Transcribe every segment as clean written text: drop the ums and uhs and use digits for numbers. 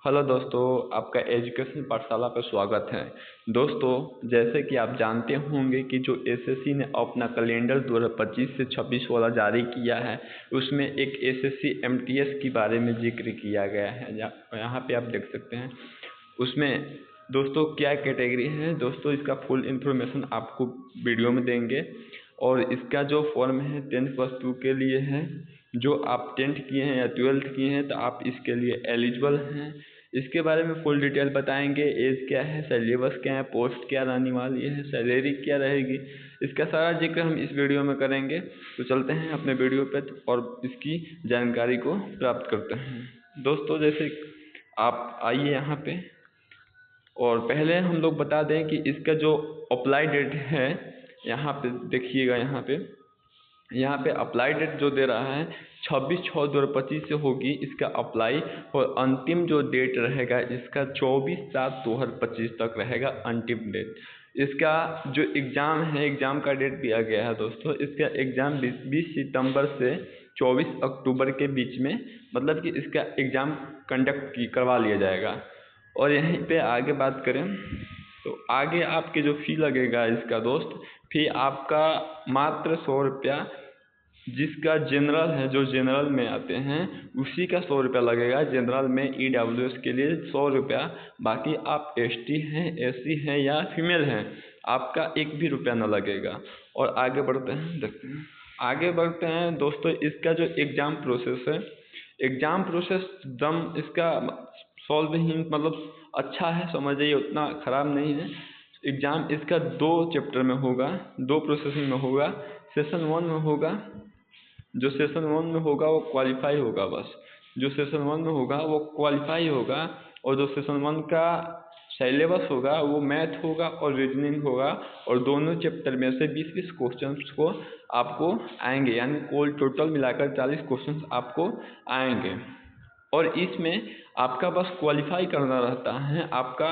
Hello दोस्तों, आपका education पाठशाला पर स्वागत है। दोस्तों, जैसे कि आप जानते होंगे कि जो एसएससी ने अपना कैलेंडर 2025 से 26 वाला जारी किया है, उसमें एक एसएससी एमटीएस के बारे में जिक्र किया गया है। यहाँ पे आप देख सकते हैं। उसमें दोस्तों क्या कैटेगरी है, दोस्तों इसका फुल इन्फॉर्मेशन आपको वीडियो में देंगे। और इसका जो फॉर्म है 10+2 के लिए है। जो आप 10th किए हैं या 12th किए हैं तो आप इसके लिए एलिजिबल हैं। इसके बारे में फुल डिटेल बताएंगे। एज क्या है, सिलेबस क्या है, पोस्ट क्या रहने वाली है, सैलरी क्या रहेगी, इसका सारा जिक्र हम इस वीडियो में करेंगे। तो चलते हैं अपने वीडियो पे और इसकी जानकारी को प्राप्त करते हैं। दोस्तों, जैसे आप आइए यहाँ पे, और पहले हम लोग बता दें कि इसका जो अप्लाई डेट है, यहाँ पे देखिएगा। यहाँ पे अप्लाई डेट जो दे रहा है 26/6/2025 से होगी इसका अप्लाई। और अंतिम जो डेट रहेगा इसका 24/7/2025 तक रहेगा अंतिम डेट। इसका जो एग्ज़ाम है, एग्ज़ाम का डेट दिया गया है दोस्तों। इसका एग्ज़ाम 20 सितंबर से 24 अक्टूबर के बीच में, मतलब कि इसका एग्ज़ाम कंडक्ट करवा लिया जाएगा। और यहीं पे आगे बात करें तो आगे आपके जो फ़ी लगेगा इसका दोस्त, फ़ी आपका मात्र 100 रुपया। जिसका जनरल है, जो जनरल में आते हैं उसी का 100 रुपया लगेगा। जनरल में EWS के लिए 100 रुपया। बाकी आप ST हैं, SC हैं या फीमेल हैं, आपका 1 भी रुपया न लगेगा। और आगे बढ़ते हैं, देखते हैं। आगे बढ़ते हैं दोस्तों, इसका जो एग्ज़ाम प्रोसेस है, एग्ज़ाम प्रोसेस दम इसका सॉल्व ही मतलब अच्छा है, समझ जाइए, उतना ख़राब नहीं है। एग्ज़ाम इसका 2 चैप्टर में होगा, 2 प्रोसेसिंग में होगा। सेशन 1 में होगा। जो सेशन 1 में होगा वो क्वालिफाई होगा, बस जो सेशन 1 में होगा वो क्वालिफाई होगा। और जो सेशन 1 का सिलेबस होगा वो मैथ होगा और रीजनिंग होगा। और दोनों चैप्टर में से 20-20 क्वेश्चंस को आपको आएंगे, यानी कुल टोटल मिलाकर 40 क्वेश्चंस आपको आएंगे। और इसमें आपका बस क्वालिफाई करना रहता है। आपका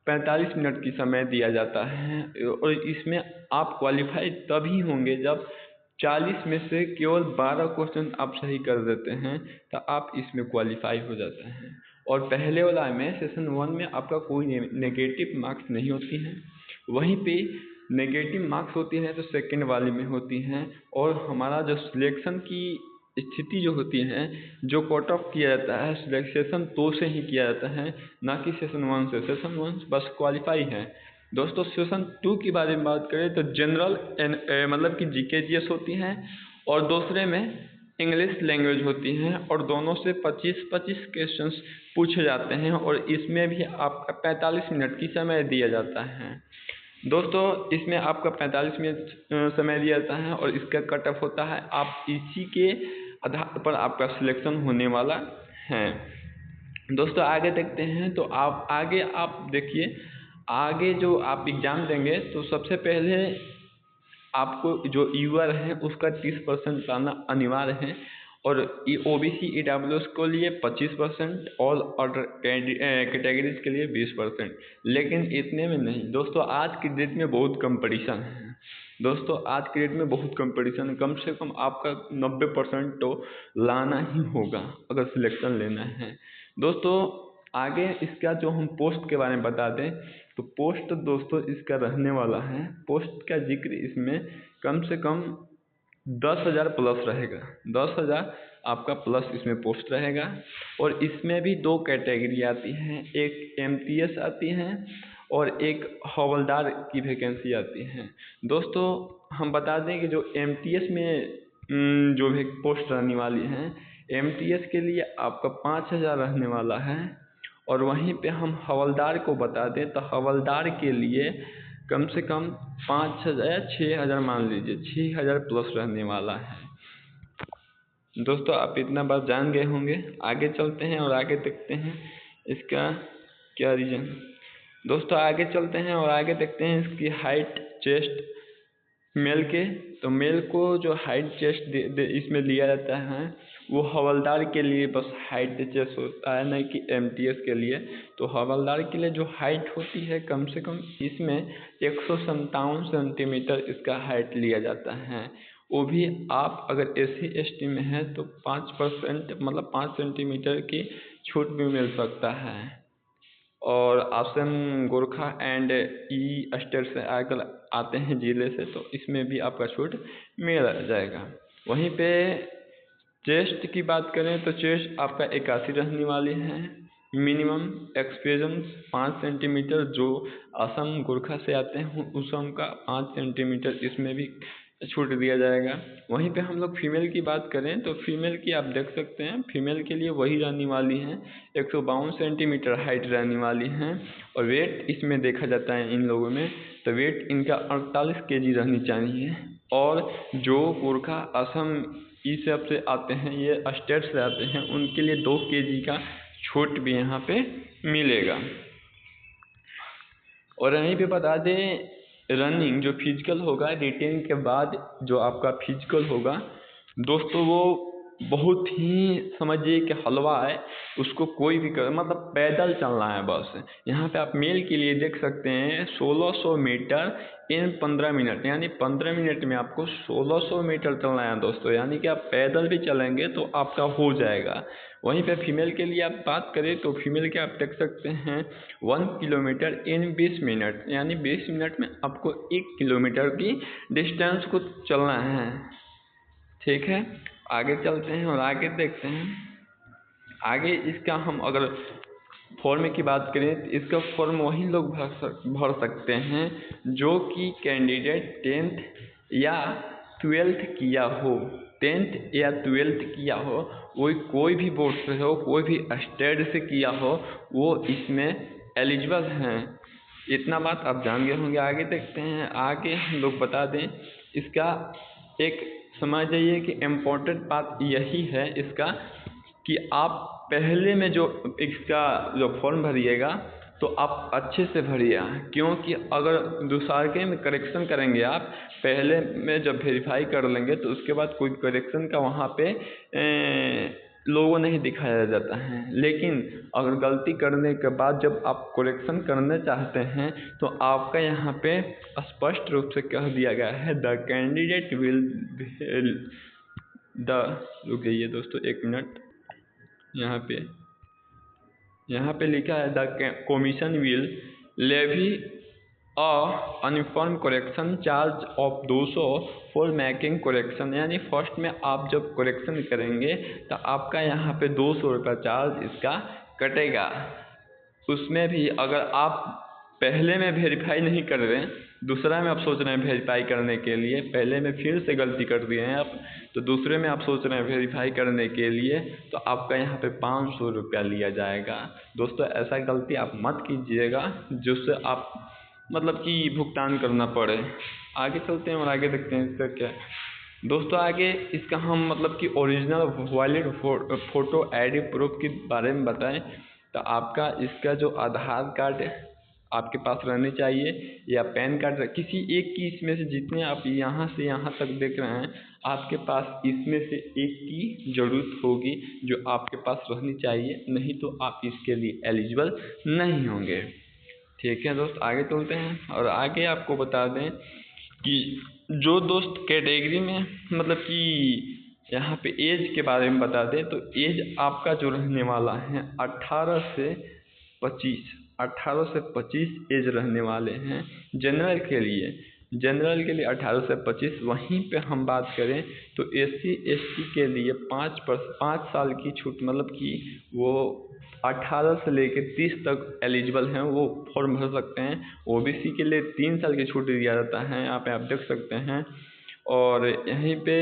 45 मिनट की समय दिया जाता है। और इसमें आप क्वालिफाई तभी होंगे जब 40 में से केवल 12 क्वेश्चन आप सही कर देते हैं, तो आप इसमें क्वालिफाई हो जाते हैं। और पहले वाला में सेशन 1 में आपका कोई नेगेटिव मार्क्स नहीं होती हैं। वहीं पे नेगेटिव मार्क्स होती हैं तो सेकंड वाले में होती हैं। और हमारा जो सिलेक्शन की स्थिति जो होती है, जो कट ऑफ किया जाता है सेशन 2 से ही किया जाता है, ना कि सेशन 1 से। सेशन 1 बस क्वालिफाई है। दोस्तों, सेशन 2 के बारे में बात करें तो जनरल मतलब कि GK GS होती हैं। और दूसरे में इंग्लिश लैंग्वेज होती हैं। और दोनों से 25-25 क्वेश्चंस पूछे जाते हैं। और इसमें भी आपका 45 मिनट की समय दिया जाता है। दोस्तों, इसमें आपका 45 मिनट समय दिया जाता है और इसका कट ऑफ होता है। आप इसी के आधार पर आपका सिलेक्शन होने वाला है। दोस्तों, आगे देखते हैं तो आप देखिए, आगे जो आप एग्ज़ाम देंगे तो सबसे पहले आपको जो ईवर है उसका 30% लाना अनिवार्य है। और OBC EWS के लिए 25%, ऑल अदर कैटेगरीज के लिए 20%। लेकिन इतने में नहीं दोस्तों, आज की डेट में बहुत कंपटीशन है। दोस्तों, आज की डेट में बहुत कंपटीशन, कम से कम आपका 90% तो लाना ही होगा अगर सिलेक्शन लेना है। दोस्तों, आगे इसका जो हम पोस्ट के बारे में बता दें तो पोस्ट दोस्तों इसका रहने वाला है, पोस्ट का जिक्र इसमें कम से कम 10,000 प्लस रहेगा। 10,000 आपका प्लस इसमें पोस्ट रहेगा। और इसमें भी 2 कैटेगरी आती हैं, एक MTS आती हैं और एक हवलदार की वैकेंसी आती हैं। दोस्तों, हम बता दें कि जो MTS में जो भी पोस्ट रहने वाली हैं, MTS के लिए आपका 5,000 रहने वाला है। और वहीं पे हम हवलदार को बता दें तो हवलदार के लिए कम से कम 5,000 या 6,000 मान लीजिए, 6,000 प्लस रहने वाला है। दोस्तों, आप इतना बात जान गए होंगे। आगे चलते हैं और आगे देखते हैं इसका क्या रीजन। दोस्तों, आगे चलते हैं और आगे देखते हैं इसकी हाइट, चेस्ट। मेल के तो मेल को जो हाइट चेस्ट इसमें लिया जाता है वो हवलदार के लिए बस हाइट चेस्ट होता है, नहीं कि MTS के लिए। तो हवलदार के लिए जो हाइट होती है कम से कम इसमें 157 सेंटीमीटर इसका हाइट लिया जाता है। वो भी आप अगर SC ST में हैं तो 5% मतलब 5 सेंटीमीटर की छूट भी मिल सकता है। और Assam Gorkha and E state से आकर आते हैं ज़िले से, तो इसमें भी आपका छूट मिल जाएगा। वहीं पे चेस्ट की बात करें तो चेस्ट आपका 81 रहने वाली है। मिनिमम एक्सपीरियंस 5 सेंटीमीटर, जो असम गोरखा से आते हैं उसम का 5 सेंटीमीटर, इसमें भी छूट दिया जाएगा। वहीं पे हम लोग फीमेल की बात करें तो फीमेल की आप देख सकते हैं, फीमेल के लिए वही रहने वाली हैं, 152 सेंटीमीटर हाइट रहने वाली हैं। और वेट इसमें देखा जाता है इन लोगों में, तो वेट इनका 48 kg रहनी चाहिए। और जो गोरखा असम ई सब से आते हैं, ये स्टेट से आते हैं, उनके लिए 2 kg का छूट भी यहाँ पे मिलेगा। और यहीं पे बता दें, रनिंग जो फिजिकल होगा रिटेन के बाद, जो आपका फिजिकल होगा दोस्तों, वो बहुत ही समझिए कि हलवा है, उसको कोई भी कर, मतलब पैदल चलना है बस। यहाँ पे आप मेल के लिए देख सकते हैं 1600 मीटर इन 15 मिनट, यानी 15 मिनट में आपको 1600 मीटर चलना है दोस्तों, यानी कि आप पैदल भी चलेंगे तो आपका हो जाएगा। वहीं पे फीमेल के लिए आप बात करें तो फीमेल के आप देख सकते हैं 1 किलोमीटर इन 20 मिनट, यानी 20 मिनट में आपको 1 किलोमीटर की डिस्टेंस को चलना है। ठीक है, आगे चलते हैं और आगे देखते हैं। आगे इसका हम अगर फॉर्म की बात करें तो इसका फॉर्म वही लोग भर सकते हैं जो कि कैंडिडेट 10th या 12th किया हो, 10th या 12th किया हो, वो कोई भी बोर्ड से हो, कोई भी स्टेट से किया हो, वो इसमें एलिजिबल हैं। इतना बात आप जान गए होंगे। आगे देखते हैं, आगे हम लोग बता दें इसका एक समझ जाइए कि इम्पोर्टेंट बात यही है इसका कि आप पहले में जो इसका जो फॉर्म भरिएगा तो आप अच्छे से भरिए, क्योंकि अगर दूसरे में करेक्शन करेंगे आप, पहले में जब वेरीफाई कर लेंगे तो उसके बाद कोई करेक्शन का वहाँ पे लोगो नहीं दिखाया जाता है। लेकिन अगर गलती करने के बाद जब आप करेक्शन करना चाहते हैं तो आपका यहाँ पे स्पष्ट रूप से कह दिया गया है, द कैंडिडेट विल रुक जाइए दोस्तों 1 मिनट, यहाँ पे लिखा है the commission will levy uniform correction charge of 200 for making correction, यानी फर्स्ट में आप जब करेक्शन करेंगे तो आपका यहाँ पे 200 रुपये चार्ज इसका कटेगा। उसमें भी अगर आप पहले में वेरीफाई नहीं कर रहे हैं, दूसरा में आप सोच रहे हैं वेरीफाई करने के लिए, पहले में फिर से गलती कर दिए हैं आप, तो दूसरे में आप सोच रहे हैं वेरीफाई करने के लिए, तो आपका यहाँ पे 500 रुपया लिया जाएगा। दोस्तों ऐसा गलती आप मत कीजिएगा जिससे आप मतलब कि भुगतान करना पड़े। आगे चलते हैं और आगे देखते हैं इसका क्या है। दोस्तों आगे इसका हम मतलब कि original valid photo ID proof के बारे में बताएं तो आपका इसका जो आधार कार्ड आपके पास रहनी चाहिए या पैन कार्ड, किसी एक की इसमें से, जितने आप यहाँ से यहाँ तक देख रहे हैं आपके पास इसमें से एक की ज़रूरत होगी जो आपके पास रहनी चाहिए, नहीं तो आप इसके लिए एलिजिबल नहीं होंगे। ठीक है दोस्त, आगे चलते हैं और आगे आपको बता दें कि जो दोस्त कैटेगरी में मतलब कि यहाँ पे एज के बारे में बता दें तो एज आपका जो रहने वाला है 18 से 25 एज रहने वाले हैं। जनरल के लिए 18 से 25। वहीं पे हम बात करें तो SC ST के लिए 5 साल की छूट, मतलब कि वो 18 से लेकर 30 तक एलिजिबल हैं, वो फॉर्म भर सकते हैं। OBC के लिए 3 साल की छूट दिया जाता है, यहाँ पे आप देख सकते हैं। और यहीं पे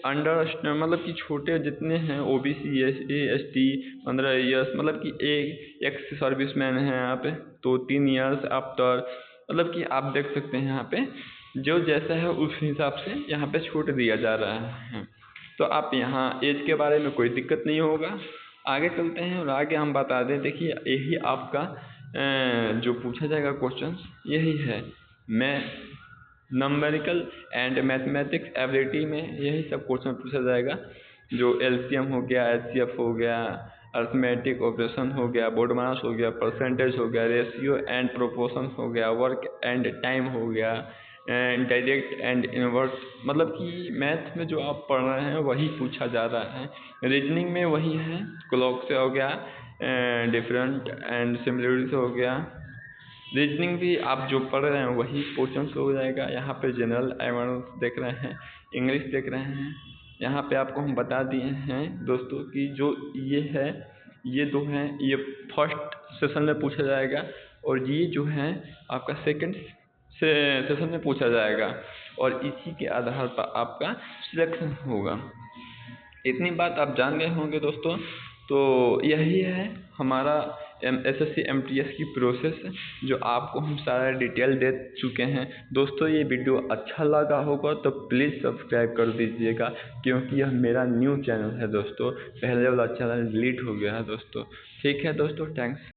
अंडर मतलब कि छोटे जितने हैं OBC SC ST 15 ईयर्स, मतलब कि एक एक्स सर्विसमैन हैं यहाँ पे तो 3 ईयर्स आफ्टर, मतलब कि आप देख सकते हैं यहाँ पे जो जैसा है उस हिसाब से यहाँ पे छूट दिया जा रहा है। तो आप यहाँ एज के बारे में कोई दिक्कत नहीं होगा। आगे चलते हैं और आगे हम बता दें, देखिए यही आपका जो पूछा जाएगा क्वेश्चन यही है, मैं नंबरिकल एंड मैथमेटिक्स एबिलिटी में यही सब क्वेश्चन पूछा जाएगा, जो LCM हो गया, HCF हो गया, अर्थमेटिक ऑपरेशन हो गया, बोर्ड मास हो गया, परसेंटेज हो गया, रेशियो एंड प्रोपोर्शन हो गया, वर्क एंड टाइम हो गया, डायरेक्ट एंड इनवर्स, मतलब कि मैथ में जो आप पढ़ रहे हैं वही पूछा जा रहा है। रीजनिंग में वही है, क्लॉक से हो गया, डिफरेंट एंड सिमिलरिटीज हो गया। रीजनिंग भी आप जो पढ़ रहे हैं वही पोर्शन हो जाएगा। यहाँ पे जनरल अवेयरनेस देख रहे हैं, इंग्लिश देख रहे हैं। यहाँ पे आपको हम बता दिए हैं दोस्तों कि जो ये है, ये दो हैं, ये फर्स्ट सेशन में पूछा जाएगा और ये जो है आपका सेकंड सेशन में पूछा जाएगा और इसी के आधार पर आपका सिलेक्शन होगा। इतनी बात आप जान गए होंगे दोस्तों। तो यही है हमारा SSC MTS की प्रोसेस, जो आपको हम सारा डिटेल दे चुके हैं दोस्तों। ये वीडियो अच्छा लगा होगा तो प्लीज़ सब्सक्राइब कर दीजिएगा, क्योंकि यह मेरा न्यू चैनल है दोस्तों। पहले वाला चैनल डिलीट हो गया है दोस्तों। ठीक है दोस्तों, थैंक्स।